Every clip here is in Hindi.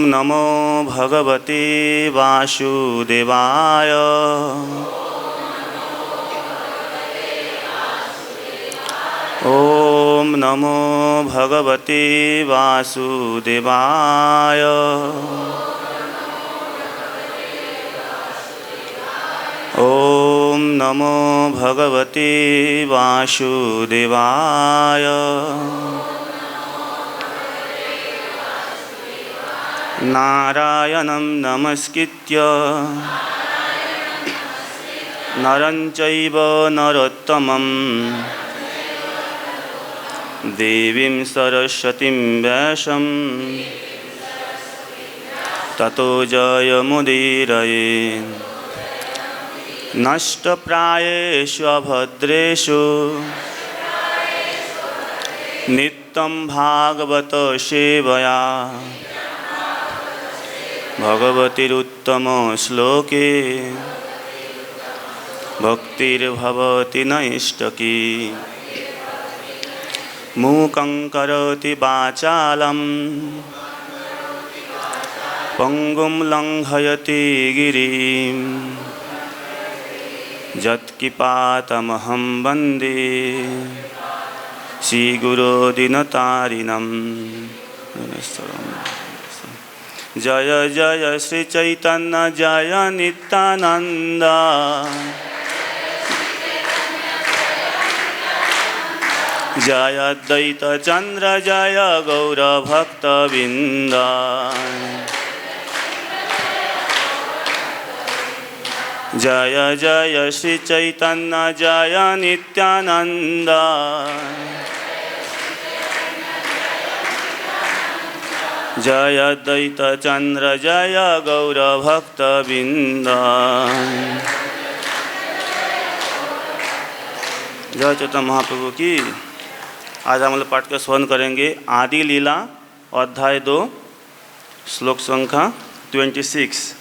नमो भगवते वासुदेवाय। ओम नमो भगवते वासुदेवाय। ओम नमो भगवते वासुदेवाय। नारायणं नमस्कृत्य नरं चैव नरोत्तमं देवीं सरस्वतीं व्यासं ततो जयमुदीरये। नष्टप्रायेषु अभद्रेषु नित्यं भागवत सेवया भगवतीरुत्तम श्लोके भक्तिर्भवति नैष्टकी। मूकं करोति वाचालं पङ्गुं लङ्घयति गिरिं यत्किपातमहं वन्दे श्रीगुरो दीनतारिणम्। जय जय श्री चैतन्य जय नित्यानंद। जय अद्वैत चंद्र जय गौर भक्तवृंद। जय जय श्री चैतन्य जय नित्यानंद। जय अद्वैत चंद्र जय गौर भक्तवृंद। जय चैतन्य महाप्रभु की। आज हम लोग पाठ का श्रवण करेंगे आदि लीला अध्याय 2 श्लोक संख्या 26।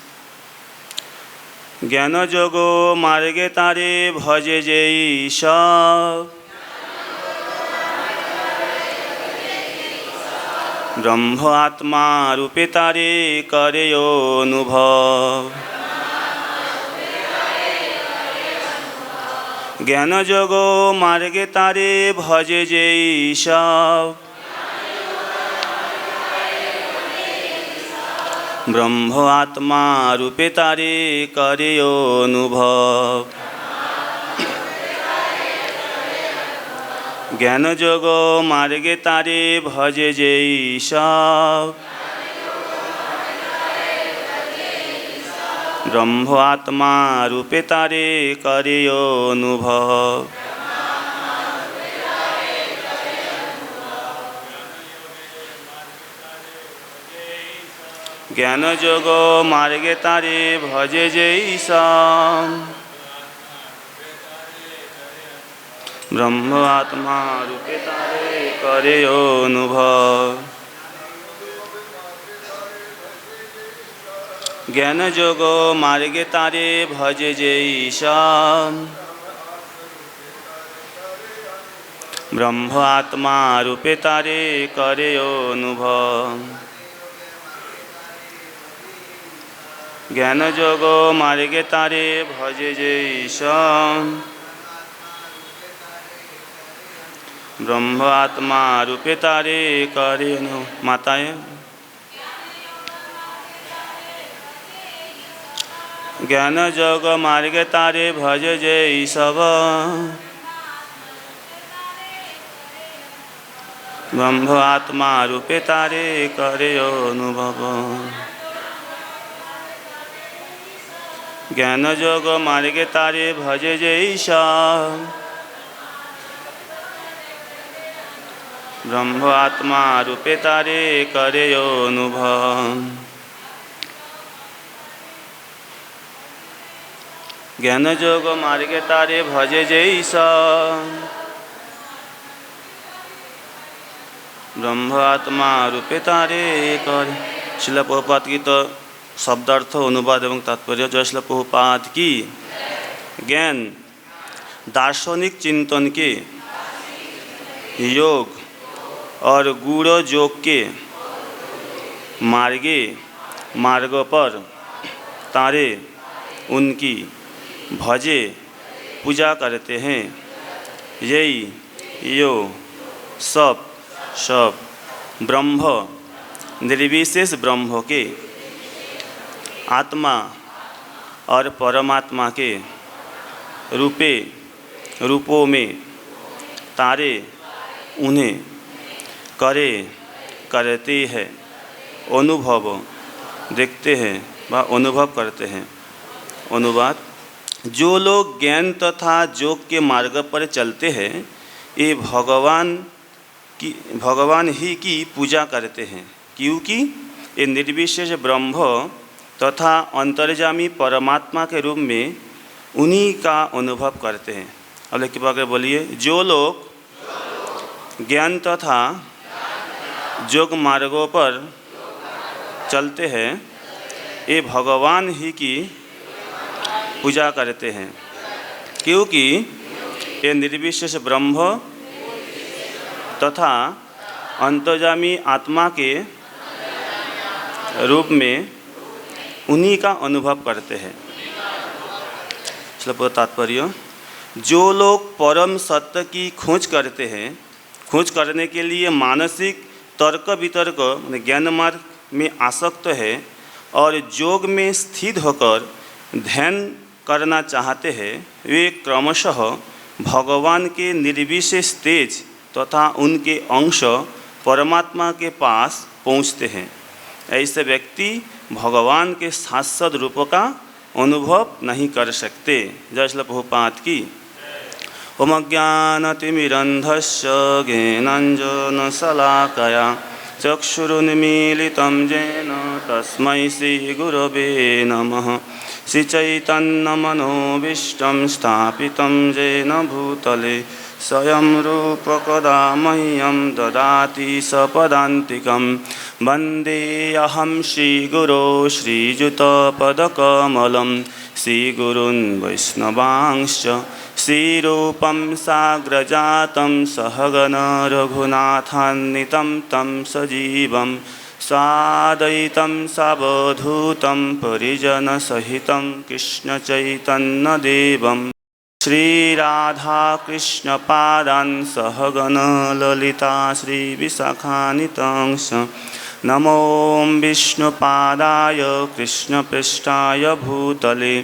ज्ञान जोगो मार्गे तारे भजे जेई सब ब्रह्म आत्मा रूपे तारे करेयो अनुभव। ज्ञान जोगो मार्गे तारे भजे जेई सब ब्रह्म आत्मा रूपे तारे करेयो अनुभव। ज्ञान जोगो मार्गे तारे भजे जेई सब ब्रह्म आत्मा रूपे तारे करेयो अनुभव। ज्ञान जोगो मार्गे तारे भजे जेई सब ब्रह्म आत्मा रूपे तारे करेयो अनुभव। ज्ञान जोगो मार्गे तारे भजे जेई सब ब्रह्म आत्मा रूपे तारे करेयो अनुभव। ज्ञान जोगो मार्गे तारे भजे जेई सब ब्रह्म आत्मा रूपे तारे करेयो। माताएं ज्ञान जोग मार्गे तारे भजे जेई सब ब्रह्म आत्मा रूपे तारे करेयो अनुभव। ज्ञान जोग मार्गे तारे भजे जेई सब ब्रह्म आत्मा रूपे तारे करेयो अनुभव। ज्ञान जोग मार्गे तारे भजे जेई सब ब्रह्म आत्मा रूपे तारे कर। श्रील प्रभुपाद की तो शब्दार्थ अनुवाद एवं तात्पर्य। जय श्रील प्रभुपाद की। ज्ञान दार्शनिक चिंतन के योग और गूढ़ योग के मार्गे मार्ग पर तारे उनकी भजे पूजा करते हैं। यही यो सब ब्रह्म निर्विशेष ब्रह्म के आत्मा और परमात्मा के रूपों में तारे उन्हें करते हैं, अनुभव देखते हैं व अनुभव करते हैं। अनुवाद: जो लोग ज्ञान तथा योग के मार्ग पर चलते हैं, ये भगवान ही की पूजा करते हैं, क्योंकि ये निर्विशेष ब्रह्म तथा अंतर्यामी परमात्मा के रूप में उन्हीं का अनुभव करते हैं। अब लिख के बोलिए, जो लोग ज्ञान तथा योग मार्गों पर चलते हैं, ये भगवान ही की पूजा करते हैं, क्योंकि ये निर्विशेष ब्रह्म तथा अंतर्यामी आत्मा के रूप में उन्हीं का अनुभव करते हैं। श्लोक तात्पर्य: जो लोग परम सत्य की खोज करते हैं, खोज करने के लिए मानसिक तर्क वितर्क ज्ञान मार्ग में आसक्त है और योग में स्थित होकर ध्यान करना चाहते हैं, वे क्रमशः भगवान के निर्विशेष तेज तथा उनके अंश परमात्मा के पास पहुँचते हैं। ऐसे व्यक्ति भगवान के शाश्वत रूप का अनुभव नहीं कर सकते। जय श्री प्रभुपाद की। ओम अज्ञानतिमिरन्धस्य ज्ञानाञ्जनशलाकया चक्षुरुन्मीलितं येन तस्मै श्रीगुरवे नमः। श्रीचैतन्यमनोभीष्टं स्थापितं येन भूतले स्वयं रूपकदा मह्यं ददाति सपदान्तिकं। वन्देऽहं श्रीगुरो श्रीयुतपदकमलं श्रीगुरून् वैष्णवांश्च श्रीरूपं साग्रजातं सहगण रघुनाथान्वितं तं सजीवं साद्वैतं सावधूतं परिजनसहितं कृष्णचैतन्यदेवं श्रीराधाकृष्णपादान् सहगण ललिता श्रीविशाखान्वितांश्च। नमो विष्णुपादाय कृष्णपृष्ठाय भूतले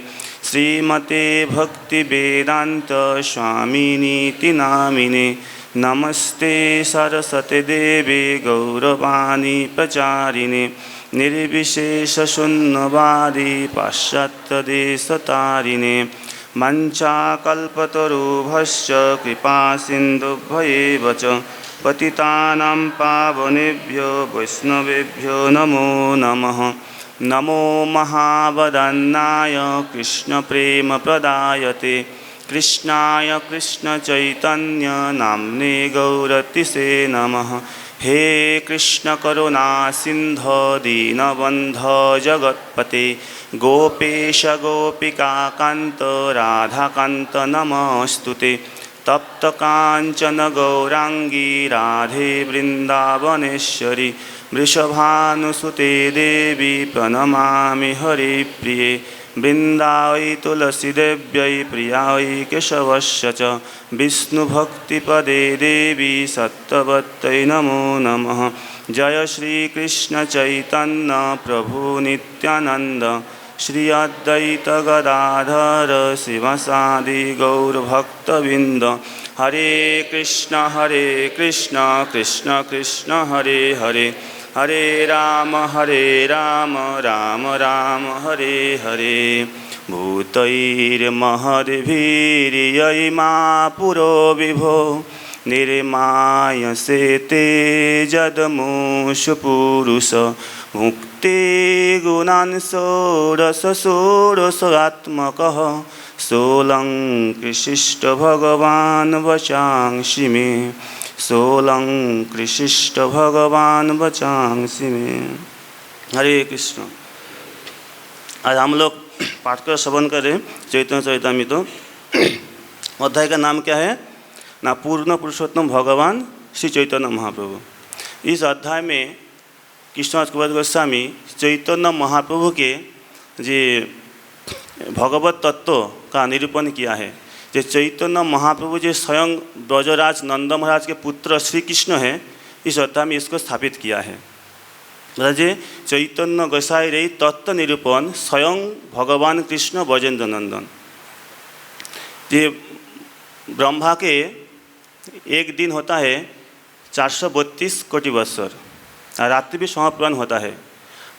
श्रीमते भक्तिवेदान्त स्वामिनीति नामिने। नमस्ते सरस्वती देवे गौरवाणी प्रचारिणे निर्विशेषशून्यवादी पाश्चात्यदेशतारिणे। वञ्चाकल्पतरुभ्यश्च कृपासिन्धुभ्येव च पतितानां पावनेभ्यो वैष्णवेभ्यो नमो नमः। नमो महावदन्नाय कृष्णप्रेमप्रदायते कृष्णाय कृष्णचैतन्य नाम्ने गौरतिसे नमः। हे कृष्ण करुणा सिन्धो दीनबन्धो जगत्पते गोपेश गोपिकान्त राधाकान्त नमोस्तुते। तप्त कांचन गौरांगी राधे वृंदावनेश्वरी वृषभानुसुते देवी प्रणमामि हरिप्रिये। वृंदावै तुलसीदेव्यै प्रियायै केशवस्य च विष्णुभक्तिपदे देवी सत्यवत्यै नमो नमः। जय श्री कृष्ण चैतन्य प्रभु नित्यानंद श्री अद्वैत गदाधर शिवसादि गौरभक्तबिंद। हरे कृष्ण कृष्ण कृष्ण हरे हरे हरे राम राम राम हरे हरे। भूतैर्महद्भिर्यैमा पुरो विभो निर्मायसे ते जदमुषु पुरुष। मुक्ति गुणान् षोडशात्मकः सोऽलङ्कृशिष्ट भगवान् वचांसि मे। सोऽलङ्कृशिष्ट भगवान् वचांसि मे। हरे कृष्ण। आज हम लोग पाठ कर श्रवण करें चैतन्य चरितामृत। अध्याय का नाम क्या है ना? पूर्ण पुरुषोत्तम भगवान श्री चैतन्य महाप्रभु। इस अध्याय में कृष्णदास कविराज गोस्वामी चैतन्य महाप्रभु के जे भगवत तत्व का निरूपण किया है। जो चैतन्य महाप्रभु जो स्वयं ब्रजराज नंद महाराज के पुत्र श्री कृष्ण हैं, इस अध्याय में इसको स्थापित किया है। जे चैतन्य गोसाई रे तत्व निरूपण स्वयं भगवान कृष्ण ब्रजेंद्र नंदन। ये ब्रह्मा के एक दिन होता है 432 कोटि वर्षर, रात्रि भी समाप्राण होता है।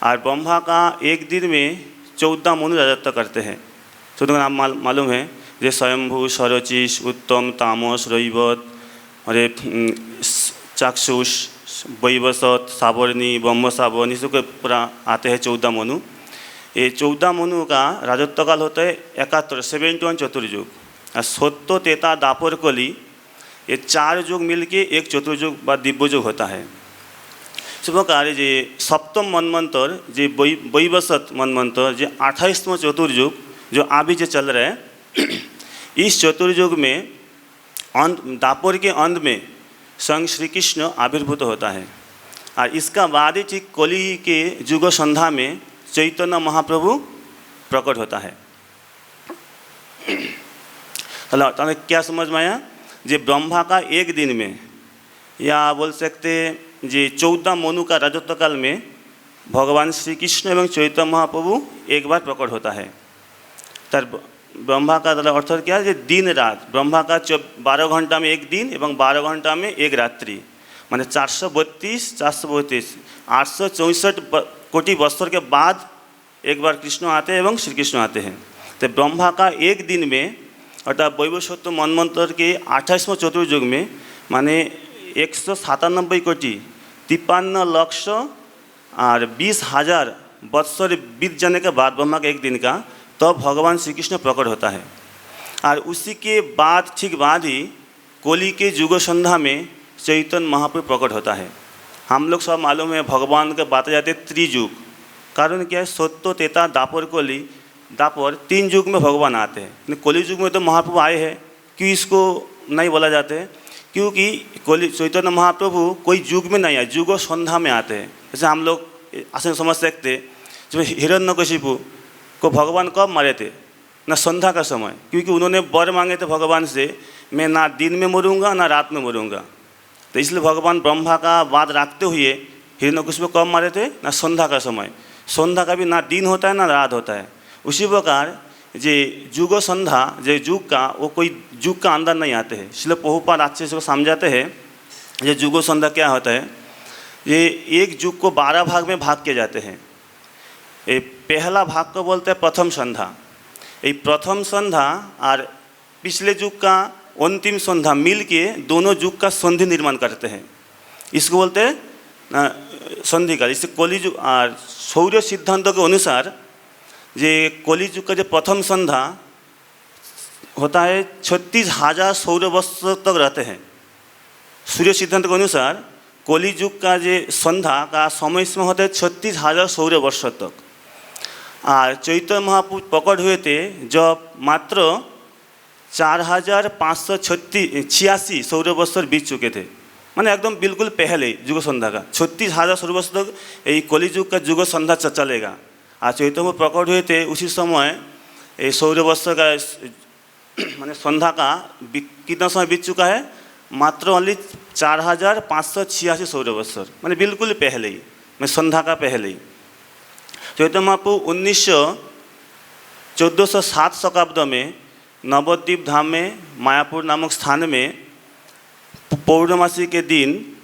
और ब्रह्मा का एक दिन में 14 मनु राजत्व करते हैं। तो तुम्हें नाम मालूम है, जे स्वयंभू, सरचिश, उत्तम, तामस, रैवत, अरे चाक्षुष, वैवसत, सावर्णी, ब्रह्म सावन, इस सबके पूरा आते हैं 14 मनु। ये 14 मनु का राजत्व काल होता है 71 71 चतुर्युग। और सत्य, त्रेता, दापर, कली, ये 4 युग मिलके एक चतुर्युग व दिव्य युग होता है। इस प्रकार जे सप्तम मनमंत्र, जे वैवसत मनमंत्र, जो 28वां चतुर्युग जो अभी जो चल रहा है, इस चतुर्युग में दापर के अंत में स्वयं श्री कृष्ण आविर्भूत होता है। और इसका बाद ही ठीक कली के युग संध्या में चैतन्य महाप्रभु प्रकट होता है। तो क्या समझ में आया? जे ब्रह्मा का एक दिन में, या बोल सकते जे 14 मनु का राजत्व काल में भगवान श्री कृष्ण एवं चैतन्य महाप्रभु एक बार प्रकट होता है। तर ब्रह्मा का अर्थ क्या है? दिन रात, ब्रह्मा का 12 घंटा में एक दिन एवं 12 घंटा में एक रात्रि, माने 432 864 कोटि वर्षों के बाद एक बार कृष्ण आते हैं एवं श्री कृष्ण आते हैं। तो ब्रह्मा का एक दिन में अर्थात वैवस्वत मनमंत्र के 28वां चतुर्युग में माने 197 कोटि 53 लक्ष और 20,000 वर्षर बीत जाने के बाद ब्रह्मा का एक दिन का तो भगवान श्री कृष्ण प्रकट होता है। और उसी के बाद ठीक बाद ही कोली के युग संध्या में चैतन्य महाप्रभु प्रकट होता है। हम लोग सब मालूम है भगवान के बातें जाते त्रियुग। कारण क्या है? सत्य, त्रेता, दापर, कोली। दापर 3 युग में भगवान आते हैं। कोली युग में तो महाप्रभु आए हैं, क्यों इसको नहीं बोला जाते हैं? क्योंकि कोली चैतन्य महाप्रभु कोई युग में नहीं आए, युग संध्या में आते हैं। जैसे हम लोग आसान समझ सकते, जब हिरण्यकशिपु को भगवान कब मारे थे? ना संध्या का समय, क्योंकि उन्होंने वर मांगे थे भगवान से, मैं ना दिन में मरूंगा ना रात में मरूंगा। तो इसलिए भगवान ब्रह्मा का बात रखते हुए हिरण्यकशिपु कब मारे थे? ना संध्या का समय। संध्या का भी ना दिन होता है ना रात होता है। उसी प्रकार जे युग संध्या जो युग का, वो कोई युग का अंदर नहीं आते हैं। इसलिए प्रभुपाद अच्छे से समझाते हैं ये युग संध्या क्या होता है। ये एक युग को 12 भाग में भाग किए जाते हैं। ये पहला भाग को बोलते हैं प्रथम संध्या। ये प्रथम संध्या और पिछले युग का अंतिम संध्या मिल के दोनों युग का संधि निर्माण करते हैं। इसको बोलते हैं संधि काल। इससे कली युग और सौर्य सिद्धांतों के अनुसार जे कली युग का जो प्रथम संध्या होता है 36,000 सौर्य वर्ष तक रहते हैं। सूर्य सिद्धांत के अनुसार कली युग का जो संध्या का समय सीमा होता है 36,000 सौर्य वर्ष तक। और चैतन्य महाप्रभु प्रकट हुए थे जब मात्र 4,586 सौर्य वर्ष बीत चुके थे। माने एकदम बिल्कुल पहले युग संध्या का 36,000 सौर्य वर्ष तक यही कली युग का युग संध्या चलेगा। और चैतन्य प्रकट हुए थे उसी समय ये सौर्य वर्ष का माने संध्या का कितना समय बीत चुका है? मात्र ओनली 4,586 सौर्य वर्ष, माने बिल्कुल पहले ही, मैं संध्या का पहले ही। चैतन्य महाप्रभु 1407 शताब्द में नवद्वीप धाम में मायापुर नामक स्थान में पौर्णमासी के दिन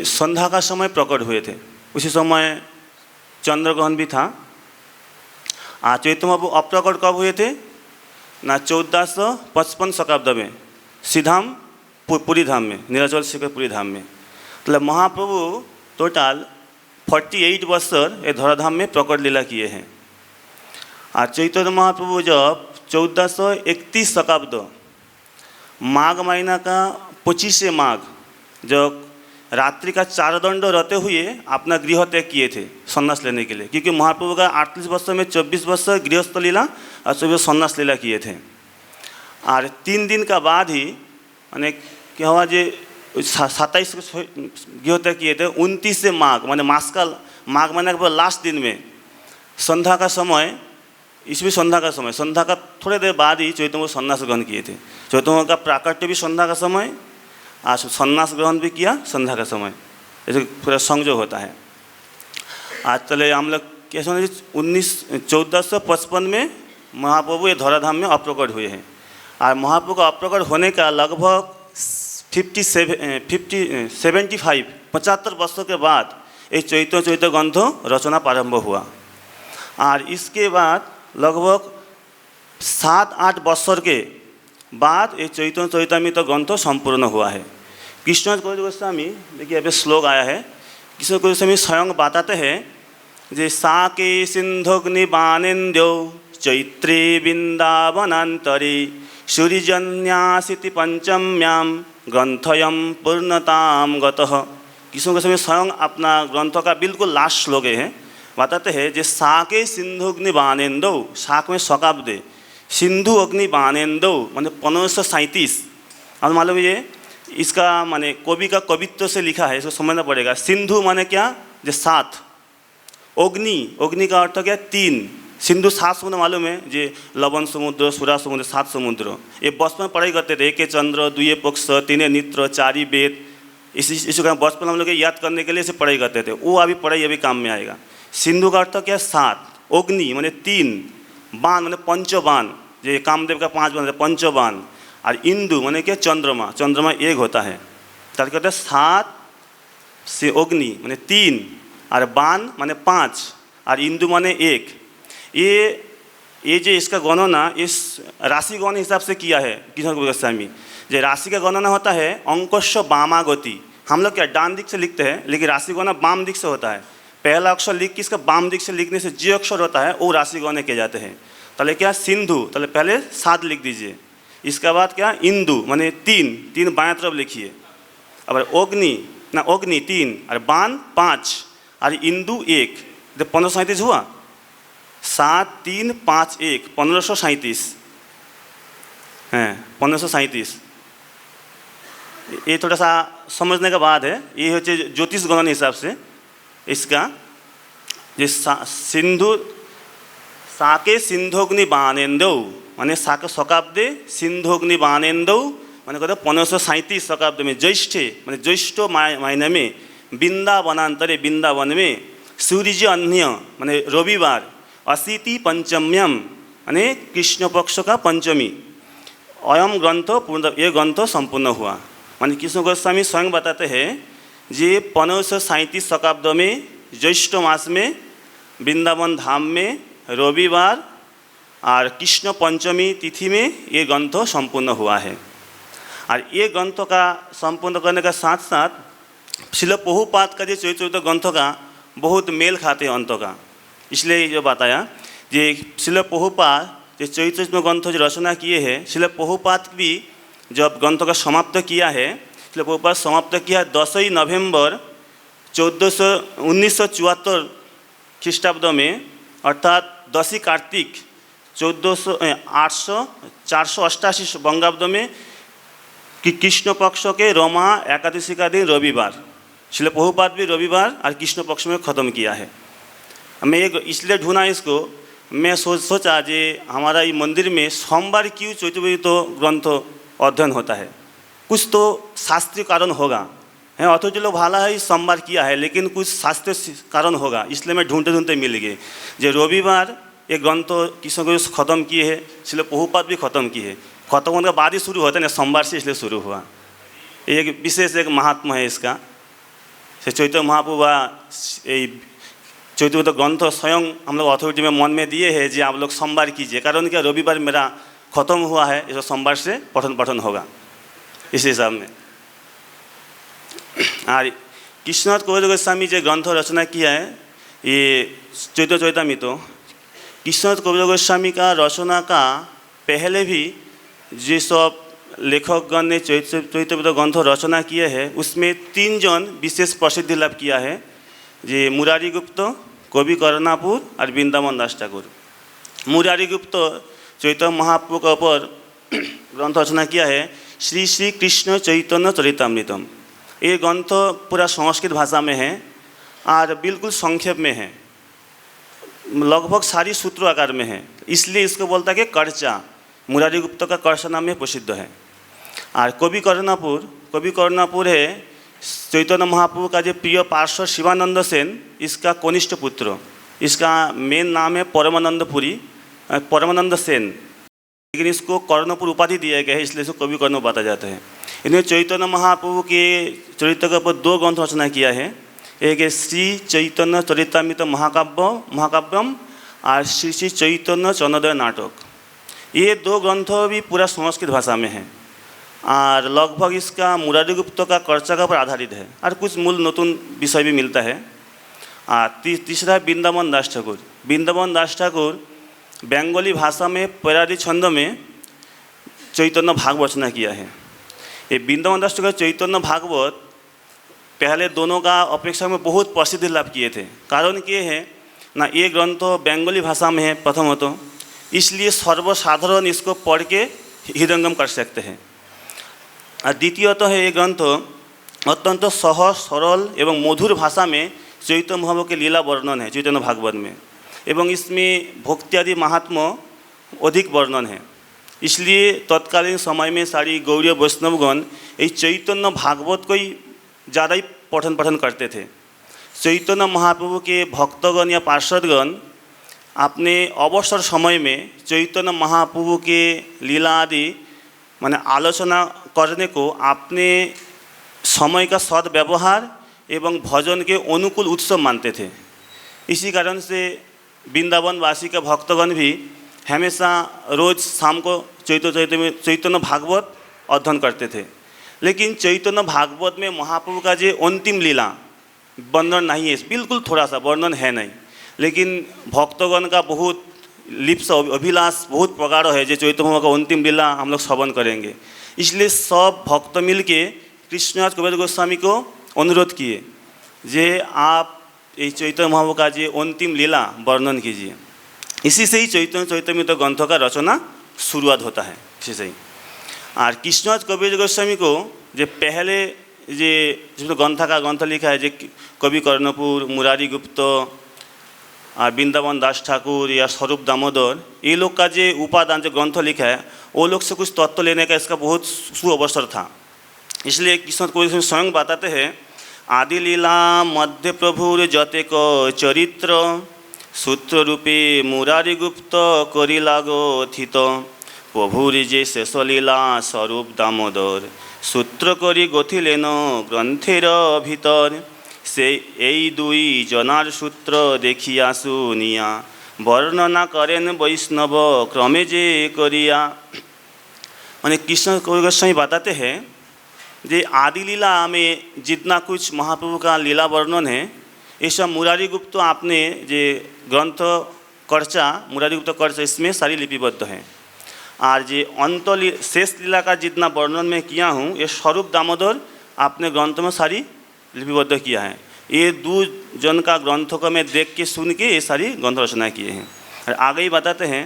संध्या का समय प्रकट हुए थे। उसी समय चंद्रग्रहण भी था। चैतन्य महाप्रभु अप्रकट कब हुए थे? ना 1455 शताब्द में सीधाम पुरी धाम में, नीलाचल शिखर पुरी धाम में। मतलब महाप्रभु टोटल 48 वर्ष ये धराधाम में प्रकट लीला किए हैं। और चैतन्य महाप्रभु जब 1431 शताब्द माघ महीना का 25 माघ जब रात्रि का 4 दंड रहते हुए अपना गृह त्याग किए थे सन्यास लेने के लिए, क्योंकि महाप्रभु का 38 वर्ष में 24 वर्ष गृहस्थ लीला और 24 सन्यास लीला किए थे। और 3 दिन का बाद ही माने क्या हुआ, जे 27 गृहत्याग किए थे। 29 से माघ माने माघ महीने के लास्ट दिन में संध्या का समय, इसमें संध्या का समय, संध्या का थोड़ी देर बाद ही चैतन्य संन्यास ग्रहण किए थे। चैतन्य का प्राकट्य भी संध्या का समय, आज संन्यास ग्रहण भी किया संध्या का समय, ऐसे पूरा संयोग होता है। आज चले हम लोग कैसे 1455 में महाप्रभु ये धराधाम में अप्रकट हुए हैं। और महाप्रभु का अप्रकट होने का लगभग 75 वर्षों के बाद ये चैतन्य ग्रंथ रचना प्रारंभ हुआ। और इसके बाद लगभग 7-8 वर्षों के बाद ये चैतन्य चरितामृत ग्रंथ संपूर्ण हुआ है। कृष्ण गोस्वामी, देखिए अभी श्लोक आया है, कृष्ण गोस्वामी स्वयं बताते हैं जे साके सिंधुग्नि बानेन्द्यो चैत्रे वृंदावनांतरे सूर्यजन्यासिति पंचम्याम ग्रंथयम पूर्णताम गतः। कृष्ण गोस्वामी स्वयं अपना ग्रंथों का बिल्कुल लास्ट श्लोक है, बताते हैं जे साके सिंधुग्नि बानेन्दो, साक में शकाब्दे, सिंधु अग्नि बानेन्दो माने 1537। और मालूम ये इसका माने कवि का कवित्व से लिखा है, इसको समझना पड़ेगा। सिंधु माने क्या, जो 7, अग्नि का अर्थ क्या 3, सिंधु 7 समुद्र मालूम है, जे लवन समुद्र, सुरा समुद्र, 7 समुद्र। ये बचपन में पढ़ाई करते थे, 1 चंद्र 2 पक्ष 3 नेत्र 4 वेद। इसको बचपन हम लोग याद करने के लिए इसे पढ़ाई करते थे, वो अभी पढ़ाई अभी काम में आएगा। सिंधु का अर्थ क्या 7, अग्नि माने 3, बाण माने पंचबाण, जो कामदेव का 5 बाण पंचबाण। और इंदु माने क्या चंद्रमा, चंद्रमा 1 होता है। तब कहते हैं 7 से अग्नि माने 3 और बाण माने 5 और इंदु माने 1। ये जो इसका गणना इस राशि गण हिसाब से किया है कृष्ण गोस्वामी। जो राशि का गणना होता है अंकस्य वामागति, हम लोग क्या डान दिख से लिखते हैं, लेकिन राशि गणना वाम दिख से होता है। पहला अक्षर लिख के इसका वाम दिख से लिखने से जो अक्षर होता है वो राशि गणने किए जाते हैं। तले क्या सिंधु, तले पहले 7 लिख दीजिए, इसके बाद क्या इंदु माने 3 बाएं तरफ लिखिए। अब अग्नि 3 और बाण 5 और इंदु 1, तो 1537 हुआ। 7 3 5 1 1537 है, 1537। ये थोड़ा सा समझने का बात है। ये होचे ज्योतिष गणन हिसाब से इसका जिस सिंधु साके सिंधुग्नि बानेन्दो माने साके शकाब्दे सिंधुग्नि बानेन्दो माने कहते 1537 शकाब्द में ज्येष्ठे माने ज्येष्ठ महीने में वृंदावनांतरे वृंदावन में सूर्य अन्य माने रविवार 80 पंचम्यम माने कृष्ण पक्ष का पंचमी अयम ग्रंथ पूर्ण, ये ग्रंथ संपूर्ण हुआ। माने कृष्ण गोस्वामी स्वयं बताते हैं जे 1537 शकाब्द में ज्येष्ठ मास में वृंदावन धाम में रविवार और कृष्ण पंचमी तिथि में ये ग्रंथ संपूर्ण हुआ है। और ये ग्रंथों का संपूर्ण करने का साथ साथ श्रील प्रभुपाद का जो चरित्र ग्रंथों का बहुत मेल खाते हैं अंतों का। इसलिए जो बताया जे श्रील प्रभुपाद जो चरित्र ग्रंथ जो रचना किए हैं, श्रील प्रभुपाद भी जब ग्रंथों का समाप्त किया है, श्रील प्रभुपाद समाप्त किया 10 नवंबर 1974 ख्रीष्टाब्द में, अर्थात 10 कार्तिक 488 बंगाब्द में कि कृष्ण पक्ष के रमा एकादशी का दिन रविवार, श्रील प्रभुपाद भी रविवार और कृष्ण पक्ष में ख़त्म किया है। मैं एक इसलिए ढूंढा इसको, मैं सोचा जे हमारा ये मंदिर में सोमवार क्यों चैतन्य ग्रंथ अध्ययन होता है, कुछ तो शास्त्रीय कारण होगा है। अथच लोग भाला है सोमवार किया है, लेकिन कुछ शास्त्रीय कारण होगा। इसलिए मैं ढूंढते ढूंढते मिल गए जो रविवार एक ग्रंथ कृष्ण को ख़त्म किए हैं, इसलिए प्रभुपाद भी ख़त्म किए हैं। ख़त्म होने के बाद ही शुरू होता है ना, सोमवार से इसलिए शुरू हुआ। एक विशेष एक महात्मा है इसका। चैतन्य महाप्रभु चैतन्य ग्रंथ स्वयं हम लोग अथॉरिटी में मन में दिए हैं जी आप लोग सोमवार कीजिए, कारण क्या रविवार मेरा ख़त्म हुआ है, इस सोमवार से पठन होगा इस हिसाब में। और कृष्ण गोस्वामी जो ग्रंथ रचना किया है ये चैतन्य चरितामृत, कृष्ण गोस्वामी का रचना का पहले भी जो सब लेखकगण ने चरितामृत ग्रंथ रचना किए हैं, उसमें 3 जन विशेष प्रसिद्धि लाभ किया है, जे मुरारी गुप्त, कवि कर्णापुर और वृंदावन दास ठाकुर। मुरारी गुप्त चैतन्य महाप्रभु के ऊपर ग्रंथ रचना किया है श्री श्री कृष्ण चैतन्य चरितामृतम। ये ग्रंथ पूरा संस्कृत भाषा में है और बिल्कुल संक्षेप में है, लगभग सारी सूत्र आकार में है, इसलिए इसको बोलता है कि कर्चा, मुरारी गुप्त का कर्चा नाम में प्रसिद्ध है। और कवि करुणापुर है चैतन्य महाप्रभु का जो प्रिय पार्षद शिवानंद सेन, इसका कनिष्ठ पुत्र। इसका मेन नाम है परमानंद सेन, लेकिन इसको कर्णपुर उपाधि दिया गया है, इसलिए इसको कवि कर्ण बाता जाता है। इन्होंने चैतन्य महाप्रभु के चरित्र के ऊपर 2 ग्रंथ रचना किया है। एक है श्री चैतन्य चरितामृत महाकाव्यम और श्री श्री चैतन्य चंद्रोदय नाटक। ये 2 ग्रंथ भी पूरा संस्कृत भाषा में है और लगभग इसका मुरारी गुप्त का कर्चा का पर आधारित है और कुछ मूल नतून विषय भी मिलता है। तीसरा है वृंदावन दास ठाकुर बंगाली भाषा में पैरारी छंद में चैतन्य भागवत रचना किया है। ये वृंदावन दास ठाकुर चैतन्य भागवत पहले दोनों का अपेक्षा में बहुत प्रसिद्धि लाभ किए थे। कारण ये है ना, ये ग्रंथ बंगाली भाषा में है प्रथमतः, इसलिए सर्वसाधारण इसको पढ़ के हृदयंगम कर सकते हैं। और द्वितीयतः है ये ग्रंथ अत्यंत सहज सरल एवं मधुर भाषा में चैतन्य महाप्रभु के लीला वर्णन है चैतन्य भागवत में, एवं इसमें भक्ति आदि महात्मा अधिक वर्णन है। इसलिए तत्कालीन समय में सारी गौड़ीय वैष्णवगण ये चैतन्य भागवत को ही ज़्यादा ही पठन करते थे। चैतन्य महाप्रभु के भक्तगण या पार्षदगण अपने अवसर समय में चैतन्य महाप्रभु के लीला आदि माने आलोचना करने को अपने समय का सद्व्यवहार एवं भजन के अनुकूल उत्सव मानते थे। इसी कारण से वृंदावन वासी के भक्तगण भी हमेशा रोज शाम को चैतन्य भागवत अध्ययन करते थे। लेकिन चैतन्य भागवत में महाप्रभु का जो अंतिम लीला वर्णन नहीं है, बिल्कुल थोड़ा सा वर्णन है नहीं, लेकिन भक्तगण का बहुत लिप्स अभिलाष बहुत प्रगाढ़ है जो चैतन्य महाप्रभु का अंतिम लीला हम लोग श्रवण करेंगे। इसलिए सब भक्त मिल के कृष्णदास कविराज गोस्वामी को अनुरोध किए जे आप ये चैतन्य महाप्रभु का जो अंतिम लीला वर्णन कीजिए। इसी से ही चैतन्य चरितामृत ग्रंथों का रचना शुरुआत होता है, इसी से ही। और कृष्णदास कविराज गोस्वामी को जो पहले जो ग्रंथ लिखा है, जो कवि कर्णपुर, मुरारी गुप्त और वृंदावन दास ठाकुर या स्वरूप दामोदर, ये लोग का जो उपादान जो ग्रंथ लिखा है वो लोग से कुछ तत्व लेने का इसका बहुत सुअवसर था। इसलिए कृष्ण कविराज स्वयं बताते हैं, आदि लीला मध्य प्रभुर जतेक चरित्र सूत्र रूपे मुरारी गुप्त करी लागो थित प्रभुर जे शेष लीला स्वरूप दामोदर सूत्र करी गथिलेन ग्रंथेर भीतर से এই দুই জনার সূত্র দেখিয়া শুনিয়া वर्णना करें वैष्णव क्रमे जे करिया। मैंने कृष्ण गोस्वामी बताते हैं जे आदि लीला में जितना कुछ महाप्रभु का लीला वर्णन है ये सब मुरारी गुप्त आपने जे ग्रंथ कर्चा मुरारी गुप्त कर्चा इसमें सारी लिपिबद्ध है। और जे अंत शेष लीला का जितना वर्णन मैं किया हूँ ये स्वरूप दामोदर आपने ग्रंथ में सारी लिपिबद्ध किया है। ये 2 जन का ग्रंथों को मैं देख के सुन के ये सारी ग्रंथ रचना किए हैं। और आगे ही बताते हैं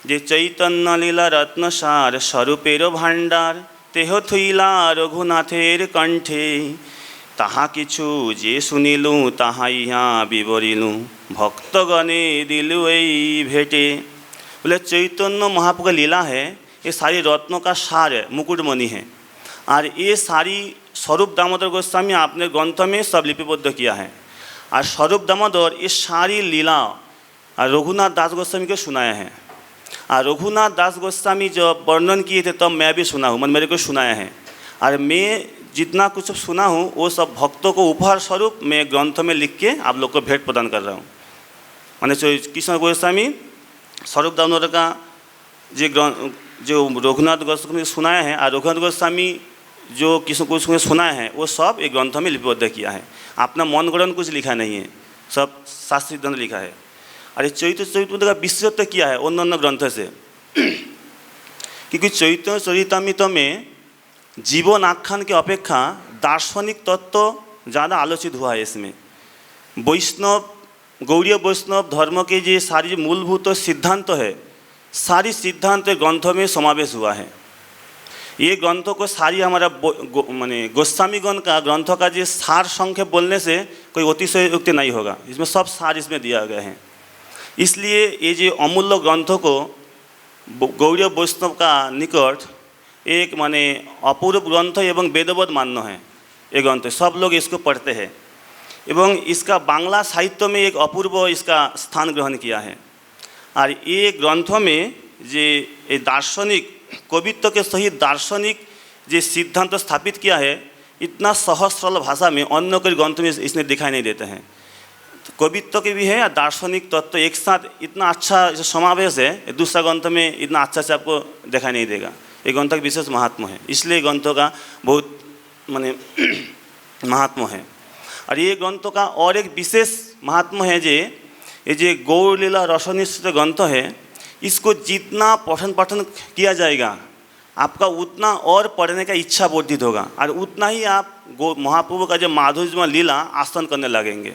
जे चैतन्य लीला रत्नसार स्वरूपेर भाण्डार तेह थुइला रघुनाथेर कंठे ताहा किछु जे सुनिलु ताहा इहा विवरिलु भक्तगणे दिलु एई भेटे। बोले चैतन्य महाप्रभु का लीला है ये सारी रत्नों का सार है, मुकुटमणि है। और ये सारी स्वरूप दामोदर गोस्वामी आपने ग्रंथ में सब लिपिबद्ध किया है। और स्वरूप दामोदर ये सारी लीला रघुनाथ दास गोस्वामी को सुनाया है। और रघुनाथ दास गोस्वामी जब वर्णन किए थे तब मैं भी सुना हूँ, मेरे को सुनाया है। और मैं जितना कुछ सुना हूँ वो सब भक्तों को उपहार स्वरूप मैं ग्रंथ में लिख के आप लोग को भेंट प्रदान कर रहा हूँ। मैंने कृष्ण गोस्वामी स्वरूप दामोदर का जो रघुनाथ गोस्वामी सुनाया है और रघुनाथ गोस्वामी जो कृष्ण गोस्वामी सुनाया है वो सब एक ग्रंथ में लिपिबद्ध किया है। अपना मनगढ़ंत कुछ लिखा नहीं है, सब शास्त्रीय ग्रंथ लिखा है। और ये चैतन्य का विशेषत्व किया है अन्य ग्रंथ से, क्योंकि चैतन्य चरितामृत में जीवन आख्यान के अपेक्षा दार्शनिक तत्व ज़्यादा आलोचित हुआ है। इसमें वैष्णव गौड़ीय वैष्णव धर्म के जो सारी मूलभूत सिद्धांत है सारी सिद्धांत ग्रंथों में समावेश हुआ है। ये ग्रंथों को सारी हमारा माने गोस्वामीगण का ग्रंथों का जो सार संक्षेप बोलने से कोई अतिशयोक्ति नहीं होगा, इसमें सब सार इसमें दिया गया है। इसलिए ये जो अमूल्य ग्रंथों को गौड़ीय वैष्णव का निकट एक माने अपूर्व ग्रंथ एवं वेदवत मान्य है। ये ग्रंथ सब लोग इसको पढ़ते हैं एवं इसका बांग्ला साहित्य में एक अपूर्व इसका स्थान ग्रहण किया है। और ये ग्रंथों में जे दार्शनिक कवित्व के सहित दार्शनिक जो सिद्धांत स्थापित किया है, इतना सहज सरल भाषा में अन्य कोई ग्रंथ में इसने दिखाई नहीं देते हैं। कवित्व के भी है और दार्शनिक तत्व एक साथ इतना अच्छा जो समावेश है, दूसरा ग्रंथ में इतना अच्छा से आपको दिखाई नहीं देगा। ये ग्रंथ का विशेष महात्मा है, इसलिए ग्रंथों का बहुत माने महात्मा है। और ये ग्रंथों का और एक विशेष महात्मा है ये जो गौड़ लीला रसनिष्ठ ग्रंथ है, इसको जितना पठन पाठन किया जाएगा आपका उतना और पढ़ने का इच्छा वर्धित होगा और उतना ही आप महाप्रभु का जो माधुर्यमय लीला आस्वादन करने लगेंगे।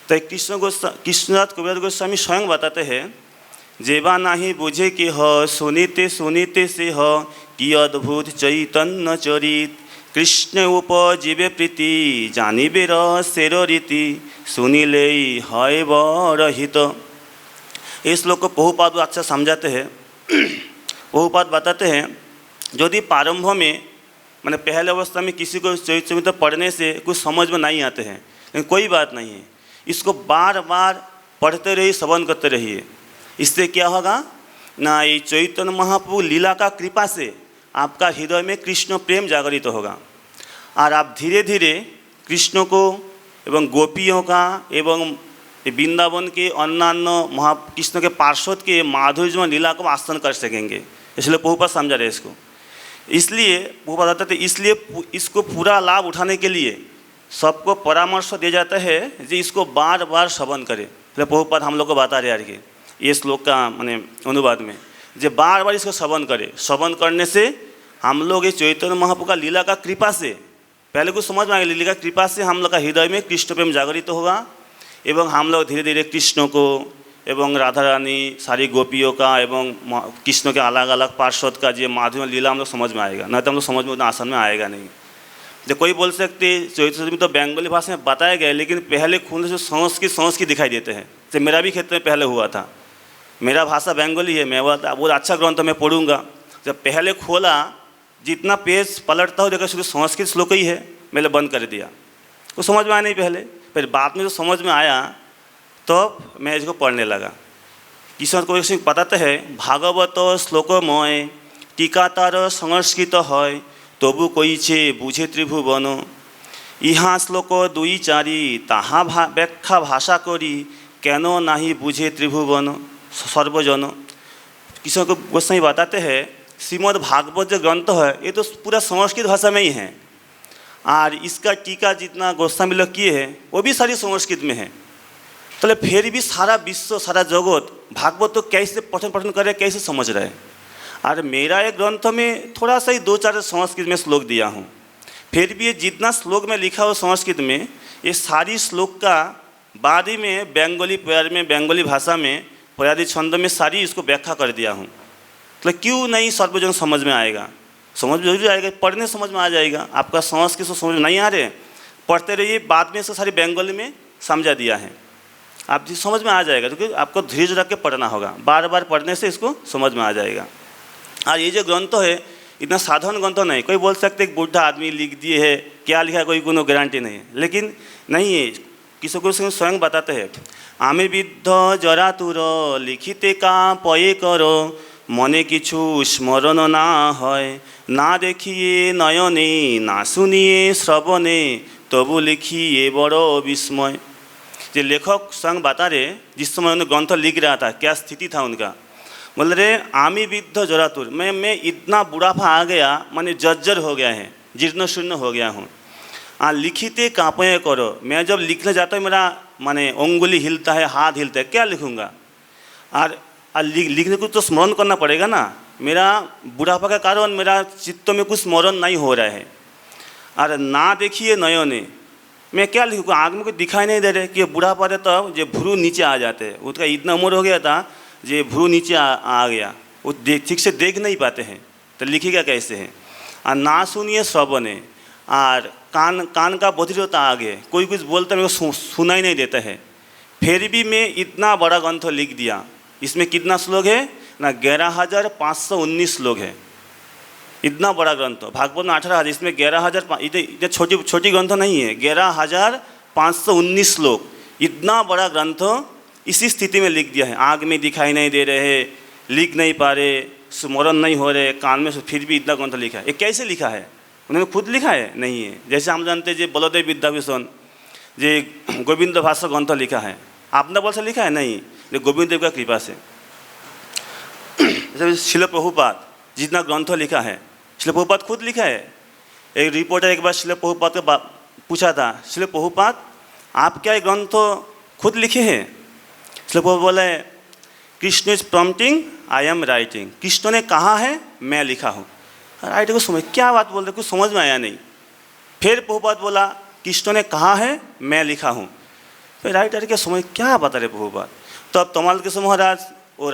तो कृष्णदास कविराज गोस्वामी स्वयं बताते हैं, जेबा नाही बुझे कि ह सुनीते सुनीते से ह कि अद्भुत चैतन्य चरित कृष्ण उपजीवे प्रीति जानिबे रसेर रीति सुनिले है बरहित। इस श्लोक को प्रभुपाद अच्छा समझाते हैं। प्रभुपाद बताते हैं, यदि प्रारंभ में मैंने पहले अवस्था में किसी को चरित्र पढ़ने से कुछ समझ में नहीं आते हैं, लेकिन कोई बात नहीं है, इसको बार बार पढ़ते रहिए, श्रवण करते रहिए। इससे क्या होगा ना, ये चैतन्य महाप्रभु लीला का कृपा से आपका हृदय में कृष्ण प्रेम जागृत होगा और आप धीरे धीरे कृष्ण को एवं गोपियों का एवं वृंदावन के अन्य कृष्ण के पार्षद के माधुर्यमय लीला को आस्वादन कर सकेंगे। इसलिए प्रभुपाद समझा रहे इसको। इसलिए प्रभुपाद बताते थे, इसलिए इसको पूरा लाभ उठाने के लिए सबको परामर्श दिया जाता है कि इसको बार बार श्रवण करें। इसलिए प्रभुपाद हम लोग को बता रहे हैं कि ये श्लोक का माने अनुवाद में जो बार बार इसको श्रवण करें। श्रवण करने से हम लोग ये चैतन्य महाप्रभु का लीला का कृपा से पहले कुछ समझ में आएगा, लीला का कृपा से हम लोग का हृदय में कृष्ण प्रेम जागृत होगा एवं हम लोग धीरे धीरे कृष्ण को एवं राधा रानी सारी गोपियों का एवं कृष्ण के अलग अलग पार्षद का जो माधुर्य लीला हम लोग समझ में आएगा। नहीं तो हम लोग समझ में उतना आसान में आएगा नहीं। जो कोई बोल सकते चैतन्य में तो बंगाली भाषा में बताया गया, लेकिन पहले खून से संस्कृत दिखाई देते हैं। तो मेरा भी क्षेत्र में पहले हुआ था, मेरा भाषा बंगाली है, मैं बहुत अच्छा ग्रंथ मैं पढ़ूंगा। जब पहले खोला जितना पेज पलटता हो देखा शुरू संस्कृत श्लोक ही है, मैंने बंद कर दिया। कुछ समझ में आया नहीं पहले, फिर बाद में जो समझ में आया तो मैं इसको पढ़ने लगा। किशोर कबीर सिंह बताते हैं, भागवत श्लोकमय टीकातार संस्कृत है तबु कईछे बुझे त्रिभुवन इहा श्लोक दुई चारि ताहा व्याख्या भाषा करी केन नाही बुझे त्रिभुवन सर्वजन। किशोर गोस्वामी बताते हैं, श्रीमद् भागवत जो ग्रंथ है ये तो पूरा संस्कृत भाषा में ही है और इसका टीका जितना गोस्वामी लोग किए हैं वो भी सारी संस्कृत में है। तो फिर भी सारा विश्व सारा जगत भागवत तो कैसे पठन करे, कैसे समझ रहे हैं। और मेरा एक ग्रंथ में थोड़ा सा ही 2-4 संस्कृत में श्लोक दिया हूँ, फिर भी ये जितना श्लोक में लिखा हो संस्कृत में, ये सारी श्लोक का बाद ही में बंगाली भाषा में पर्यादी छंद में सारी इसको व्याख्या कर दिया हूँ। तो क्यों नहीं सर्वजन समझ में आएगा? समझ में जरूर आएगा, पढ़ने समझ में आ जाएगा। आपका संस्कृत से समझ में नहीं आ रहे, पढ़ते रहिए, बाद में इसको सारी बंगाली में समझा दिया है, आप समझ में आ जाएगा। क्योंकि आपको धीरज रख के पढ़ना होगा, बार बार पढ़ने से इसको समझ में आ जाएगा। और ये जो ग्रंथ है इतना साधारण ग्रंथ नहीं। कोई बोल सकते एक बुढ़ा आदमी लिख दिए है, क्या लिखा कोई कोनो गारंटी नहीं है, लेकिन नहीं है। किशोर सिंह स्वयं बताते हैं, आमे विद्ध जरातुर लिखिते का पये करो मने किछु स्मरण ना है ना देखिए नयने ना सुनिए श्रवणे तबु लिखिए बड़ो विस्मय। जो लेखक स्वयं बता रहे, जिस समय उन्होंने ग्रंथ लिख रहा था क्या स्थिति था उनका, बोल रहे आमी विद्ध जरातुर, मैं इतना बुढ़ापा आ गया, माने जर्जर हो गया है, जीर्ण शून्य हो गया हूँ। लिखिते कांपे करो, मैं जब लिखने जाता हूँ मेरा माने उंगली हिलता है, हाथ हिलता है, क्या लिखूँगा। और लिखने को तो स्मरण करना पड़ेगा ना, मेरा बुढ़ापा के कारण मेरा चित्त में कुछ स्मरण नहीं हो रहा है। और ना देखिए नयने, मैं क्या लिखूँ, आग में कोई दिखाई नहीं दे रहे कि बुढ़ापा है, तब जो भ्रू नीचे आ जाते हैं। उसका इतना उम्र हो गया था जो भ्रू नीचे आ गया, वो ठीक से देख नहीं पाते हैं, तो लिखेगा कैसे है। और ना सुनिए श्रवणे, और कान का बधिरता आगे, कोई कुछ बोलता मेरे को सुनाई नहीं देता है, फिर भी मैं इतना बड़ा ग्रंथ लिख दिया। इसमें कितना श्लोक है ना, 11,519 श्लोक है। इतना बड़ा ग्रंथ, भागवत में 18,000, इसमें 11,000, इतने छोटी ग्रंथ नहीं है, 11,519 श्लोक, इतना बड़ा ग्रंथ इसी स्थिति में लिख दिया है। आँख में दिखाई नहीं दे रहे, लिख नहीं पा रहे, स्मरण नहीं हो रहे, कान में, फिर भी इतना ग्रंथ लिखा है। ये कैसे लिखा है? उन्होंने खुद लिखा है? नहीं है। जैसे हम जानते हैं जे बलदेव विद्याभूषण जे गोविंद भाष्य ग्रंथ लिखा है, आपने बल से लिखा है? नहीं, ये गोविंद देव का कृपा से। जैसे शिल प्रभुपाद जितना ग्रंथ लिखा है, शिल प्रभुपाद खुद लिखा है। एक रिपोर्टर एक बार शिल प्रभुपाद को पूछा था, शिल प्रभुपाद आप क्या ये ग्रंथ खुद लिखे हैं? शिल प्रभुपाद बोले, Krishna is prompting, I am writing. Krishna ने कहा है, मैं लिखा हूँ। राइटर को समझ, क्या बात बोल रहे, कुछ समझ में आया नहीं। फिर प्रभुपाद बोला, कृष्ण ने कहा है, मैं लिखा हूँ। फिर राइटर के समझ, क्या बता रहे प्रभुपाद। तो अब तमाल कृष्ण महाराज वो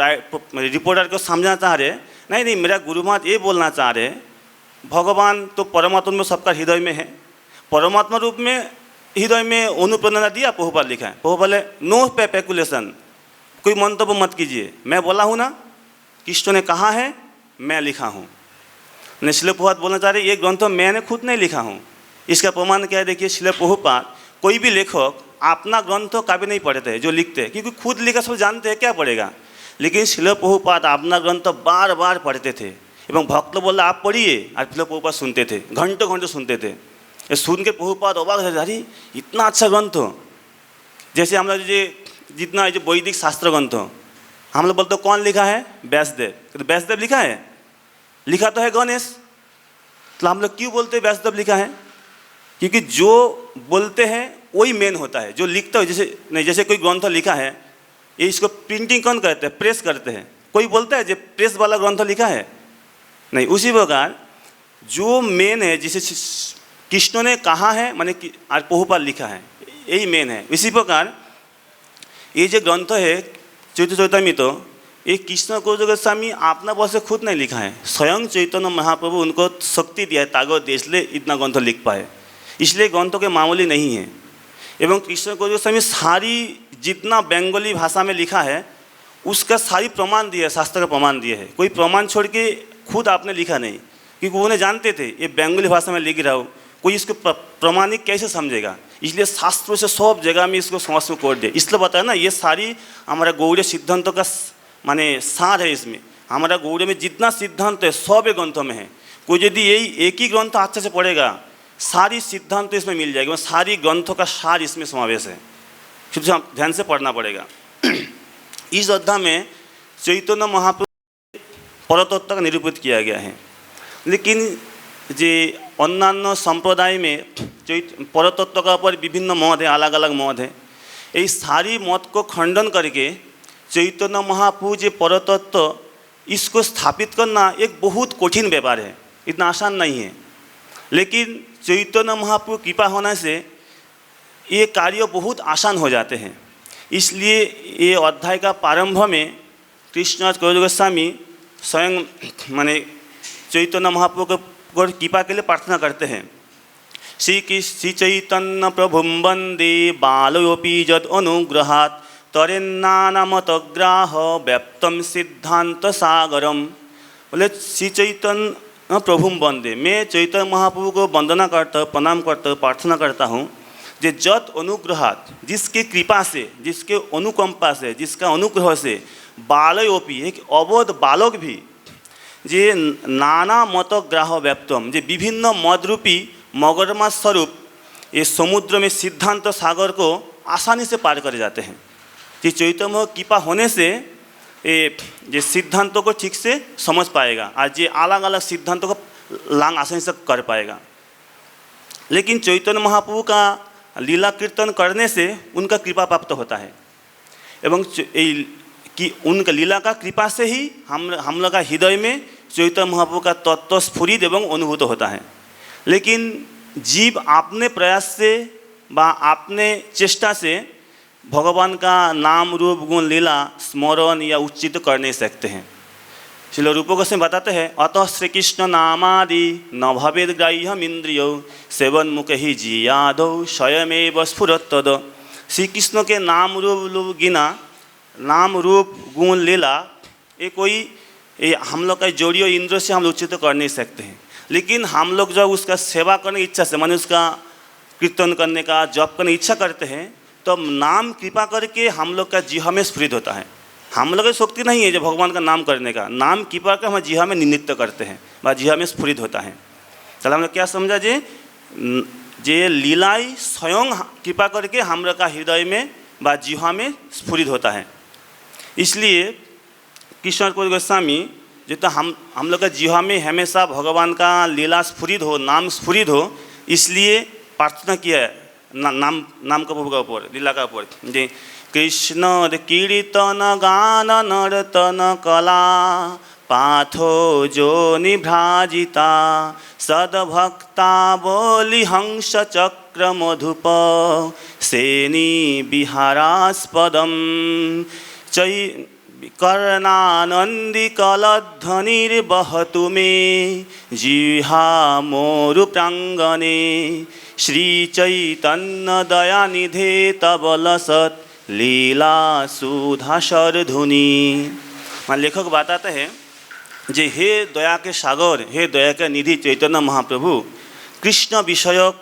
रिपोर्टर को समझाना चाह रहे, नहीं नहीं, मेरा गुरु महाराज ये बोलना चाह रहे, भगवान तो परमात्मा में सबका हृदय में है, परमात्मा रूप में हृदय में अनुप्रेरणा दिया प्रभुपाद लिखा है। प्रभुपाद बोले, नो स्पेकुलेशन, कोई मंतव्य मत कीजिए, मैं बोला हूँ ना, कृष्ण ने कहा है, मैं लिखा हूँ। शिल प्रभुपाद बोलना चाह रहे, ये ग्रंथ मैंने खुद नहीं लिखा हूँ। इसका प्रमाण क्या है? देखिए, शिल प्रभुपाद, कोई भी लेखक अपना ग्रंथ कभी नहीं पढ़ते हैं जो लिखते हैं, क्योंकि खुद लिखा सब जानते हैं क्या पढ़ेगा। लेकिन शिल प्रभुपाद अपना ग्रंथ बार बार पढ़ते थे, एवं भक्त बोला आप पढ़िए, और शिल प्रभुपाद सुनते थे, घंटों घंटों सुनते थे। ये सुन के प्रभुपाद अबाक हो, अरे इतना अच्छा ग्रंथ। जैसे हम लोग जितना जो वैदिक शास्त्र ग्रंथ हम लोग बोलते कौन लिखा है? व्यासदेव। तो व्यासदेव लिखा है? लिखा तो है गणेश। तो हम लोग क्यों बोलते हैं व्यासदेव लिखा है? क्योंकि जो बोलते हैं वही मेन होता है, जो लिखता है। जैसे नहीं, जैसे कोई ग्रंथ लिखा है, ये इसको प्रिंटिंग कौन करते हैं? प्रेस करते हैं। कोई बोलता है जो प्रेस वाला ग्रंथ लिखा है? नहीं। उसी प्रकार जो मेन है, जिसे कृष्ण ने कहा है माने और प्रभुपाद लिखा है, यही मेन है। इसी प्रकार ये जो ग्रंथ है चैतन्य चरितामृत, ये कृष्ण गुरु गोस्वामी अपना बल से खुद नहीं लिखा है, स्वयं चैतन्य महाप्रभु उनको शक्ति दिया है, ताकत दिया, इसलिए इतना ग्रंथ लिख पाए। इसलिए ग्रंथों के मामूली नहीं है। एवं कृष्ण गुरु गोस्वामी सारी जितना बंगाली भाषा में लिखा है उसका सारी प्रमाण दिए, शास्त्र का प्रमाण दिए है। कोई प्रमाण छोड़ के खुद आपने लिखा नहीं, क्योंकि उन्हें जानते थे ये बंगाली भाषा में लिख रहा हो, कोई इसको प्रमाणिक कैसे समझेगा। इसलिए शास्त्रों से सब जगह में इसको समझ में कोड दिया। इसलिए बताया ना, ये सारी हमारा गौड़ीय सिद्धांतों का माने सार है। इसमें हमारा गौड़ीय में जितना सिद्धांत है सब ग्रंथों में है। कोई यदि यही एक ही ग्रंथ अच्छे से पढ़ेगा, सारी सिद्धांत इसमें मिल जाएगी, सारी ग्रंथों का सार इसमें समावेश है। फिर ध्यान से पढ़ना पड़ेगा। इस अध्याय में चैतन्य महाप्रभु परतत्व का निरूपित किया गया है। लेकिन जे अन्य संप्रदाय में परतत्व का ऊपर विभिन्न मत है, अलग अलग मत है। ये सारी मत को खंडन करके चैतन्य महाप्रभु जे परतत्व, इसको स्थापित करना एक बहुत कठिन व्यापार है, इतना आसान नहीं है। लेकिन चैतन्य महाप्रभु कृपा होने से ये कार्य बहुत आसान हो जाते हैं। इसलिए ये अध्याय का प्रारंभ में कृष्णदास कविराज गोस्वामी स्वयं माने चैतन्य महाप्रभु को कृपा के लिए प्रार्थना करते हैं। श्री चैतन्य प्रभुं वंदे बालोपि जद अनुग्रहात् तरेन्नानामतग्राह व्याप्तम सिद्धांत सागरम। बोले श्री चैतन्य प्रभुं वंदे, मैं चैतन्य महाप्रभु को वंदना करता, प्रणाम करता, प्रार्थना करता हूँ। जे जत अनुग्रहात्, जिसके कृपा से, जिसके अनुकंपा से, जिसका अनुग्रह से बालोपि, एक अबोध बालक भी, जे नाना मतग्राह व्याप्तम, जे विभिन्न मदरूपी मगरमा स्वरूप ये समुद्र में सिद्धांत सागर को आसानी से पार कर जाते हैं। कि चैतन्य कृपा होने से ये सिद्धांतों को ठीक से समझ पाएगा, आज ये अलग अलग सिद्धांतों को लांग आसानी से कर पाएगा। लेकिन चैतन्य महाप्रभु का लीला कीर्तन करने से उनका कृपा प्राप्त होता है, एवं कि उनका लीला का कृपा से ही हम लोग का हृदय में चैतन्य महाप्रभु का तत्व स्फुरित एवं अनुभूत होता है। लेकिन जीव अपने प्रयास से व अपने चेष्टा से भगवान का नाम रूप गुण लीला स्मरण या उच्चित कर नहीं सकते हैं। श्रील रूप गोस्वामी बताते हैं अतः श्री कृष्ण नामादि न भवेद ग्राह्यम इंद्रियो सेवन मुख ही जियादो स्वयमेव स्फुरत तद। श्री कृष्ण के नाम रूप गिना, नाम रूप गुण लीला, ये कोई हम लोग का जोड़ियों इंद्रियों से हम लोग उचित कर नहीं सकते हैं। लेकिन हम लोग जब उसका सेवा करने की इच्छा से, माने उसका कीर्तन करने का जप करने की इच्छा करते हैं, तो नाम कृपा करके हम लोग का जिह्वा में स्फुरित होता है। हम लोग की शक्ति नहीं है जो भगवान का नाम करने का, नाम कृपा कर हम जिह्वा में नित्य करते हैं व जिह्वा में स्फुरित होता है। चलो हमने क्या समझा जे लीलाई स्वयं कृपा करके हम लोग का हृदय में व जिह्वा में स्फुरित होता है। इसलिए कृष्ण गोस्वामी जो तो हम लोग का जिह्वा में हमेशा भगवान का लीला स्फुरित हो, नाम स्फुरित हो, इसलिए प्रार्थना किया है नाम का प्रभु का ऊपर, लीला का ऊपर। जे कृष्ण कीर्तन गान नर्तन कला पाथो जो निभ्राजिता सदभक्ता बोली हंस चक्र मधुप सेनी विहारास्पदम चै कर्णानंदी कलध्वनिर्वहतु मे जिह्वा मोरु प्रांगणे श्री चैतन्य दयानिधे तबलसत लीला सुधा शरधुनी। लेखक बताते हैं जे हे दया के सागर, हे दया के निधि चैतन्य महाप्रभु, कृष्ण विषयक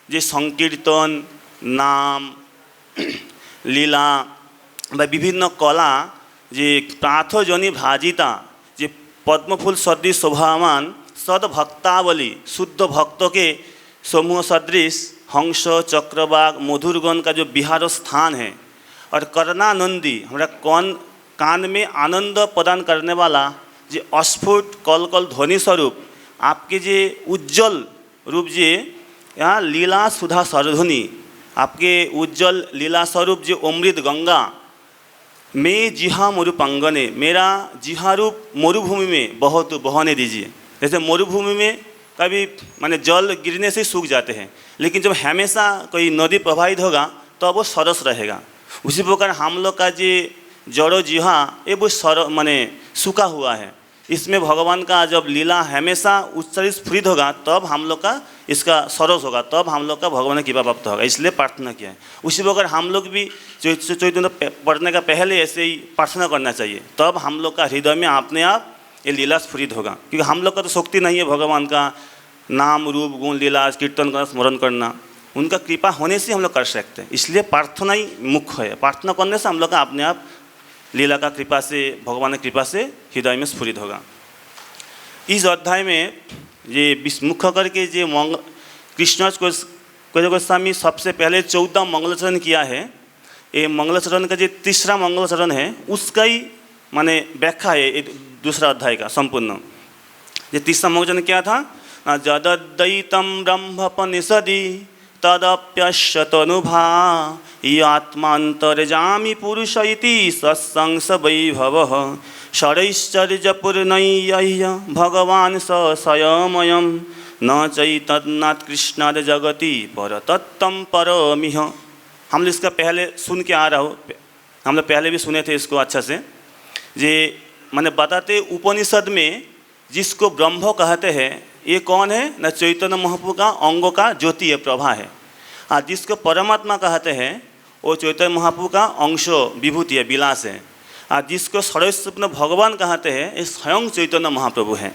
जे संकीर्तन नाम लीला व विभिन्न कला जे प्राथोजनी भ्राजिता जे पद्मफूल सदृश शोभावान सदभक्तावली शुद्ध भक्तों के समूह सदृश हंस चक्रवाक मधुरगण का जो बिहार स्थान है, और कर्णानंदी हमारा कान में आनंद प्रदान करने वाला जे अस्फुट कल कल ध्वनि स्वरूप आपके जे उज्जवल रूप जे यहाँ लीला सुधा सरधुनी, आपके उज्जवल लीला स्वरूप जो अमृत गंगा मैं जिहा मरुपांगने, मेरा जिहा रूप मरुभूमि में बहुत बहने दीजिए। जैसे मरुभूमि में कभी माने जल गिरने से सूख जाते हैं, लेकिन जब हमेशा कोई नदी प्रवाहित होगा तो वो सरस रहेगा। उसी प्रकार हम लोग का जो जड़ो जिहा ये वो माने सूखा हुआ है, इसमें भगवान का जब लीला हमेशा उच्चरित स्फुरित होगा तब हम लोग का इसका सरस होगा, तब हम लोग का भगवान की कृपा प्राप्त होगा। इसलिए प्रार्थना किया है। उसी प्रकार हम लोग भी चैतन्य पढ़ने का पहले ऐसे ही प्रार्थना करना चाहिए, तब हम लोग का हृदय में अपने आप ये लीला स्फुरित होगा। क्योंकि हम लोग का तो शक्ति नहीं है भगवान का नाम रूप गुण लीला कीर्तन करना स्मरण करना, उनका कृपा होने से हम लोग कर सकते हैं। इसलिए प्रार्थना ही मुख्य है। प्रार्थना करने से हम लोग का अपने आप लीला का कृपा से, भगवान की कृपा से हृदय में स्फुरित होगा। इस अध्याय में ये मुख्य करके जो कृष्ण गोस्वामी सबसे पहले 14 मंगलचरण किया है, ये मंगलचरण का जो तीसरा मंगलचरण है उसका ही माने व्याख्या है दूसरा अध्याय का संपूर्ण। ये तीसरा मंगलचरण क्या था? जदद्वैतम ब्रह्मपनिषदि तदप्यस्य तनुभा आत्मांतर्जामी पुरुष इति सत्संस वैभवः षडैश्चर्यपूर्णय्य भगवान स स्वयमयं न चैतन्यात् कृष्णात् जगति परतत्त्वं परमिह। हम लोग इसका पहले सुन के आ रहा हो, हम लोग पहले भी सुने थे इसको अच्छा से। ये मैंने बताते उपनिषद में जिसको ब्रह्म कहते हैं ये कौन है? न चैतन्य महाप्रभु का अंगों का ज्योति है, प्रभा है। और जिसको परमात्मा कहते हैं वो चैतन्य महाप्रभु का अंशो विभूति है, विलास है। और जिसको सर्वस्वप्न भगवान कहते हैं ये स्वयं चैतन्य महाप्रभु हैं।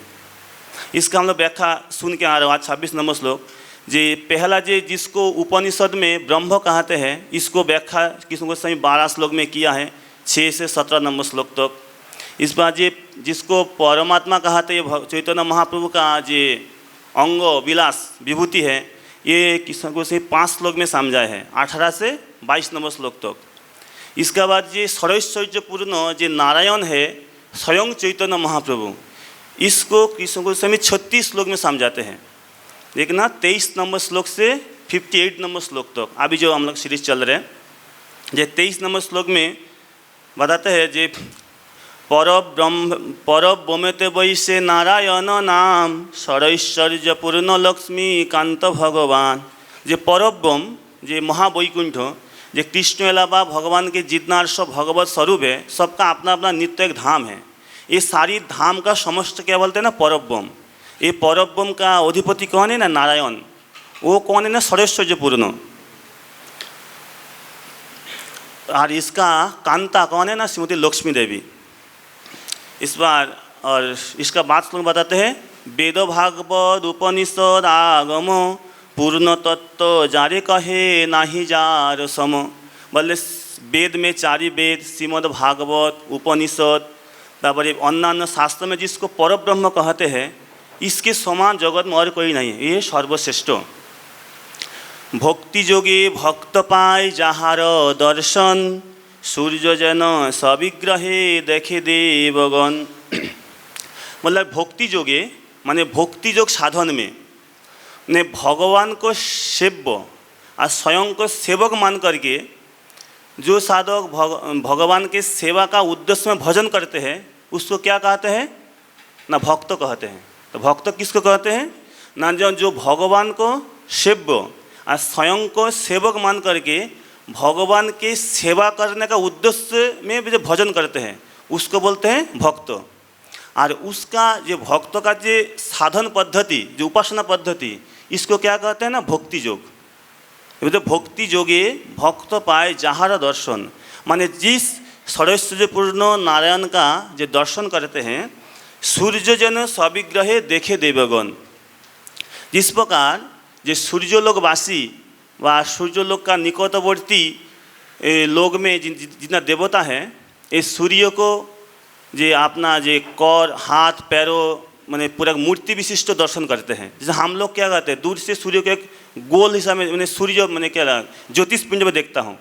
इसका हम लोग व्याख्या सुन के आ रहे हो। आज 26 नंबर श्लोक जी पहला जे जिसको उपनिषद में ब्रह्म कहते हैं इसको व्याख्या कृष्ण गोस्वामी 12 श्लोक में किया है, 6 से 17 नंबर श्लोक तक। इस बार जे जिसको परमात्मा कहते हैं चैतन्य महाप्रभु का जे अंग विलास विभूति है, ये कृष्ण गोस्वामी 5 श्लोक में समझाए हैं, 18 से 22 नंबर श्लोक तक। इसके बाद ये सर्वैश्वर्यपूर्ण जे नारायण है स्वयं चैतन्य महाप्रभु, इसको कृष्ण गोस्वामी 36 श्लोक में समझाते हैं। देखना 23 नंबर श्लोक से 58 नंबर श्लोक तक अभी जो हम लोग सीरीज चल रहे हैं। जे 23 नंबर श्लोक में बताते हैं जे परब्रह्मते वैसे नारायण नाम षडैश्वर्यपूर्ण लक्ष्मी कांत भगवान। जे परब्रह्म जे महावैकुंठ जे कृष्ण अलावा भगवान के जितना सब भगवत स्वरूप है, सबका अपना अपना नित्य एक धाम है। ये सारी धाम का समस्त क्या बोलते हैं ना, परब्रह्म। ये परब्रह्म का अधिपति कौन है ना, नारायण। वो कौन है ना, सर्वैश्वर्यपूर्ण। और इसका कांता कौन है ना, श्रीमती लक्ष्मी देवी। इस बार और इसका बात लोग बताते हैं, वेद भागवत उपनिषद आगम पूर्ण तत्व जारे कहे नाही जार सम। बोले वेद में चारि वेद, श्रीमद् भागवत, उपनिषद, तापर अन्य शास्त्र में जिसको परब्रह्म कहते हैं, इसके समान जगत में और कोई नहीं है, ये सर्वश्रेष्ठ। भक्ति जोगे भक्त पाय जाहार दर्शन, सूर्य जन सविग्रहे देखे देवगण। मतलब भक्ति जोगे माने भक्ति योग साधन में ने भगवान को सेव्य और स्वयं को सेवक मान करके जो साधक भगवान के सेवा का उद्देश्य में भजन करते हैं, उसको क्या कहते हैं ना, भक्त कहते हैं। तो भक्त किसको कहते हैं ना, जो भगवान को सेव्य और स्वयं को सेवक मान करके भगवान की सेवा करने का उद्देश्य में जो भजन करते हैं, उसको बोलते हैं भक्त। और उसका जो भक्त का जो साधन पद्धति, जो उपासना पद्धति, इसको क्या कहते हैं ना, भक्ति योग। तो भक्ति योगे भक्त पाए जाहार दर्शन, माने जिस सर्वैश्वर्यपूर्ण नारायण का जो दर्शन करते हैं, सूर्य जन सविग्रहे देखे देवगण। जिस प्रकार जो सूर्यलोकवासी व सूर्यलोक का निकटवर्ती लोक में जितना देवता है, ये सूर्य को जे अपना जे कर हाथ पैरों मैंने पूरा मूर्ति विशिष्ट दर्शन करते हैं। जैसे हम लोग क्या कहते हैं, दूर से सूर्य को एक गोल हिसाब में मैंने सूर्य मैंने क्या ज्योतिष पिंड में देखता हूँ,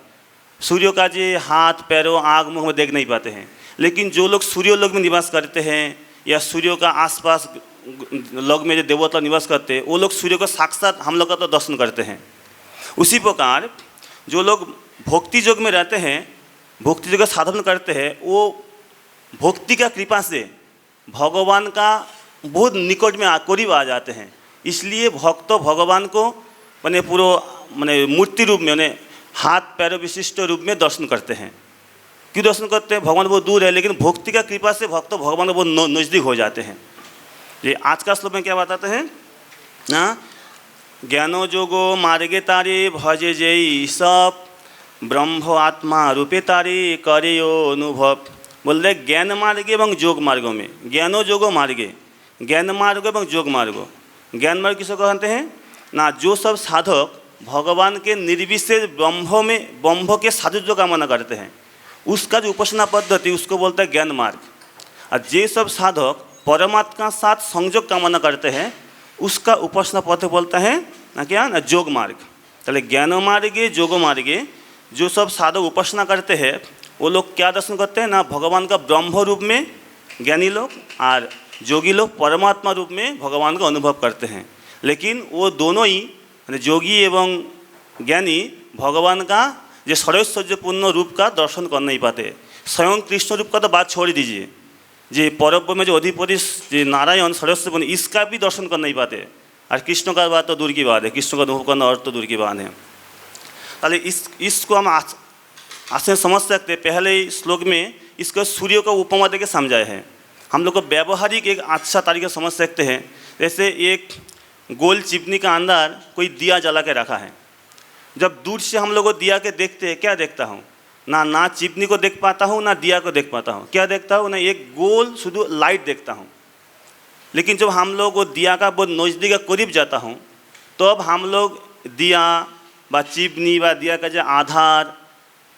सूर्य का जे हाथ पैरों आग मुँह में देख नहीं पाते हैं। लेकिन जो लोग सूर्यलोक में निवास करते हैं या सूर्य का आसपास लोग में जो देवता निवास करते हैं, वो लोग सूर्य को साक्षात हम लोग का तो दर्शन करते हैं। उसी प्रकार जो लोग भक्ति योग में रहते हैं, भक्ति योग का साधन करते हैं, वो भक्ति का कृपा से भगवान का बहुत निकट में करीब आ जाते हैं। इसलिए भक्त भगवान को मैंने पूरा मैंने मूर्ति रूप में मैंने हाथ पैरों विशिष्ट रूप में दर्शन करते हैं। क्यों दर्शन करते हैं, भगवान बहुत दूर है, लेकिन भक्ति का कृपा से भक्त भगवान को बहुत नज़दीक हो जाते हैं। ये आज का श्लोक में क्या बताते हैं ना, ज्ञानो जोगो मार्गे तारे भजे जय सब, ब्रह्म आत्मा रूपे तारे करे अनुभव। बोल रहे ज्ञान मार्ग एवं योग मार्गों में, ज्ञानो जोगो मार्गे, ज्ञान मार्ग एवं योग मार्ग। ज्ञान मार्ग किसको कहते हैं ना, जो सब साधक भगवान के निर्विशेष ब्रह्म के साधुत्व कामना करते हैं, उसका जो उपासना पद्धति उसको बोलते हैं ज्ञान मार्ग। और जे सब साधक परमात्मा के साथ संयोग कामना करते हैं, उसका उपासना पद्धति बोलता है ना क्या ना, योग मार्ग। चले ज्ञान मार्गे योग मार्गे जो सब साधक उपासना करते हैं, वो लोग क्या दर्शन करते हैं ना, भगवान का ब्रह्म रूप में ज्ञानी लोग और योगी लोग परमात्मा रूप में भगवान का अनुभव करते हैं। लेकिन वो दोनों ही योगी एवं ज्ञानी भगवान का जो सर्वैश्वर्यपूर्ण रूप का दर्शन कर नहीं पाते। स्वयं कृष्ण रूप का तो बात छोड़ दीजिए, जे परब्रह्म में जो अधिपति जो नारायण सर्वैश्वर्यपूर्ण, इसका भी दर्शन कर नहीं पाते। और कृष्ण का बात तो दूर की बात है, कृष्ण का अनुभव करना और तो दूर की बात है। ताले इसको हम आज से समझ सकते हैं। पहले श्लोक में इसको सूर्य का उपमा देके समझाए हैं। हम लोग को व्यवहारिक एक अच्छा तरीका समझ सकते हैं। जैसे एक गोल चिपनी का अंदर कोई दिया जला के रखा है। जब दूर से हम लोग को दिया के देखते हैं, क्या देखता हूँ ना चिपनी को देख पाता हूँ, ना दिया को देख पाता हूँ। क्या देखता हूँ ना, एक गोल शुद्ध लाइट देखता हूँ। लेकिन जब हम लोग वो दिया का बहुत नज़दीक का करीब जाता हूँ, तो अब हम लोग दिया व चिपनी व दिया का जो आधार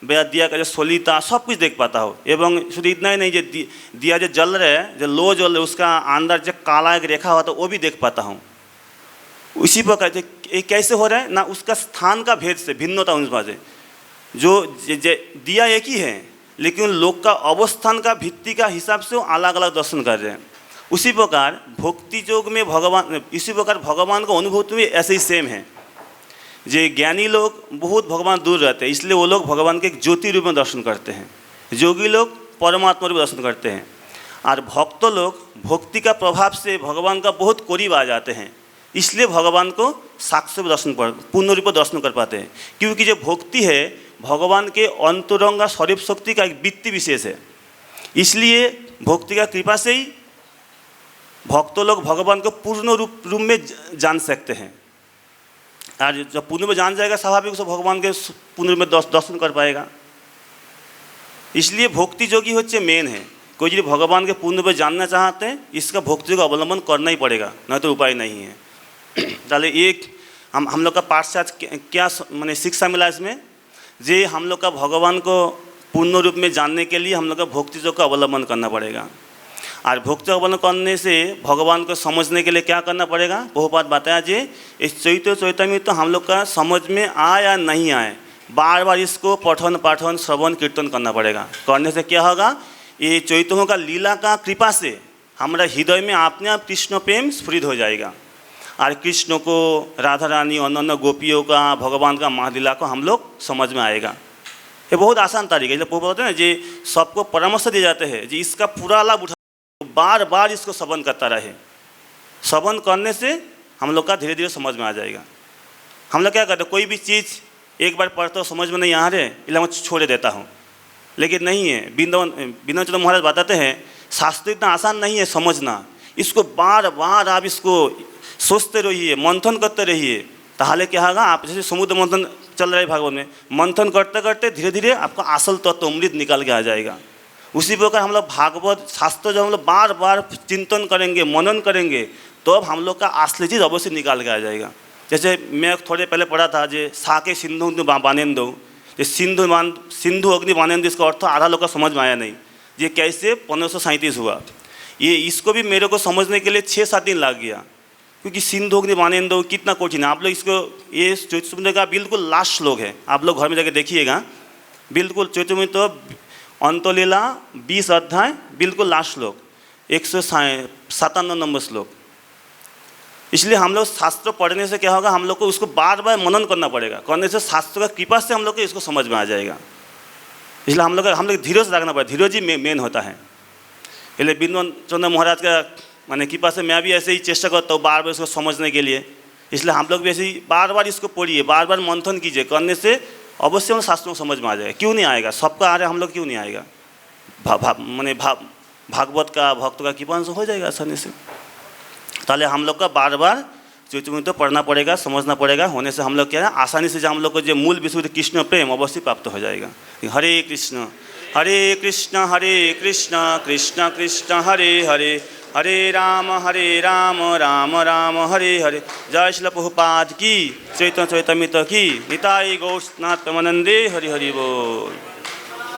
व दिया का जो सलिता सब कुछ देख पाता हो। एवं शुद्ध इतना ही नहीं, जो दिया जो जल रहा है, जो लो जल रहा है, उसका अंदर जो काला एक रेखा होता है वो भी देख पाता हूँ। उसी प्रकार ये कैसे हो रहा है ना, उसका स्थान का भेद से भिन्नता उस बात है। जो दिया एक ही है, लेकिन लोक का अवस्थान का भित्ति का हिसाब से वो अलग अलग दर्शन कर रहे हैं। उसी प्रकार भक्ति योग में भगवान, इसी प्रकार भगवान का अनुभूति भी ऐसे ही सेम है। जो ज्ञानी लोग बहुत भगवान दूर रहते हैं, इसलिए वो लोग भगवान के एक ज्योति रूप में दर्शन करते हैं। योगी लोग परमात्मा रूप में दर्शन करते हैं। और भक्त लोग भक्ति का प्रभाव से भगवान का बहुत करीब आ जाते हैं, इसलिए भगवान को साक्षात दर्शन पूर्ण रूप दर्शन कर पाते हैं। क्योंकि जो भक्ति है भगवान के अंतरंगा स्वरूप शक्ति का एक वृत्ति विशेष है। इसलिए भक्ति का कृपा से ही भक्त लोग भगवान को पूर्ण रूप में जान सकते हैं। और जब पूर्ण में जान जाएगा स्वाभाविक से भगवान के पूर्ण रूप में दर्शन कर पाएगा। इसलिए भक्ति योगी होच्छे मेन है। कोई यदि भगवान के पूर्ण रूप में जानना चाहते हैं इसका भक्ति को अवलंबन करना ही पड़ेगा, नहीं तो उपाय नहीं है। ताले एक हम लोग का पाठ से आज क्या माने शिक्षा मिला इसमें, जे हम लोग का भगवान को पूर्ण रूप में जानने के लिए हम लोग का भक्ति योग का अवलंबन करना पड़ेगा। और भक्ति अवलंबन करने से भगवान को समझने के लिए क्या करना पड़ेगा, बहुपात बताया जी इस चैतन्य में तो हम लोग का समझ में आए या नहीं आए, बार बार इसको पठन पाठन श्रवण कीर्तन करना पड़ेगा। करने से क्या होगा, ये चैतन्य का लीला का कृपा से हमारा हृदय में अपने आप कृष्ण प्रेम स्फुरित हो जाएगा। और कृष्ण को, राधा रानी, अन्य गोपियों का, भगवान का महालीला को हम लोग समझ में आएगा। ये बहुत आसान तरीका है। जब बोलते हैं ना जी सबको परामर्श दिए जाते हैं जी इसका पूरा लाभ उठा, बार बार इसको श्रवण करता रहे। श्रवण करने से हम लोग का धीरे धीरे समझ में आ जाएगा। हम लोग क्या करते हैं, कोई भी चीज़ एक बार पढ़ते हो समझ में नहीं आ रहे इसलिए मैं छोड़ देता हूँ, लेकिन नहीं है। वृंदावन चंद्र महाराज बताते हैं शास्त्र इतना आसान नहीं है समझना, इसको बार बार आप इसको सोचते रहिए, मंथन करते रहिए, ताहले क्या होगा, आप जैसे समुद्र मंथन चल रहा है भागवत में, मंथन करते करते धीरे धीरे आपका असल तत्व अमृत निकाल के आ जाएगा। उसी प्रकार हम लोग भागवत शास्त्र जब हम लोग बार बार चिंतन करेंगे, मनन करेंगे, तो अब हम लोग का असली चीज़ अवश्य निकाल के आ जाएगा। जैसे मैं थोड़े पहले पढ़ा था जे साके सिंधु बानेंदो, ये सिंधु अग्नि बानेंदो, इसका अर्थ आधा लोग का समझ में आया नहीं, ये कैसे 1537 हुआ। ये इसको भी मेरे को समझने के लिए 6-7 दिन लग गया, क्योंकि सिंधु अग्नि बानेंदो कितना कठिन है। आप लोग इसको, ये चैतन्य का बिल्कुल लास्ट श्लोक है, आप लोग घर में जाके देखिएगा, बिल्कुल चैतन्य तो अंतलीला 20 अध्याय बिल्कुल लास्ट श्लोक 157 नंबर श्लोक। इसलिए हम लोग शास्त्र पढ़ने से क्या होगा, हम लोग को उसको बार बार मनन करना पड़ेगा। करने से शास्त्र का कृपा से हम लोग को इसको समझ में आ जाएगा। इसलिए हम लोग धीरज रखना पड़ेगा, धीरज ही मेन होता है। इसलिए वृंदावन चंद्र महाराज का माने कृपा से मैं भी ऐसे ही चेष्टा करता हूँ बार बार इसको समझने के लिए। इसलिए हम लोग भी ऐसे ही बार बार इसको पढ़िए, बार बार मंथन कीजिए। करने से अवश्य हम शास्त्रों को समझ में आ जाएगा। क्यों नहीं आएगा, सबका आ रहा है, हम लोग क्यों नहीं आएगा। भागवत का भक्त का कृपा हो जाएगा आसानी से। ताले हम लोग का बार बार चैतन्य तो पढ़ना पड़ेगा, समझना पड़ेगा। होने से हम लोग क्या है आसानी से जो हम लोग को जो मूल विशुद्ध कृष्ण प्रेम अवश्य प्राप्त हो जाएगा। हरे कृष्ण कृष्ण कृष्ण कृष्ण हरे हरे, हरे राम राम राम हरे हरे। जय श्रील प्रभुपाद की, चैतन्य चैतन्य की, निताई गौर नाथ प्रेमानंदे, हरि हरि बोल।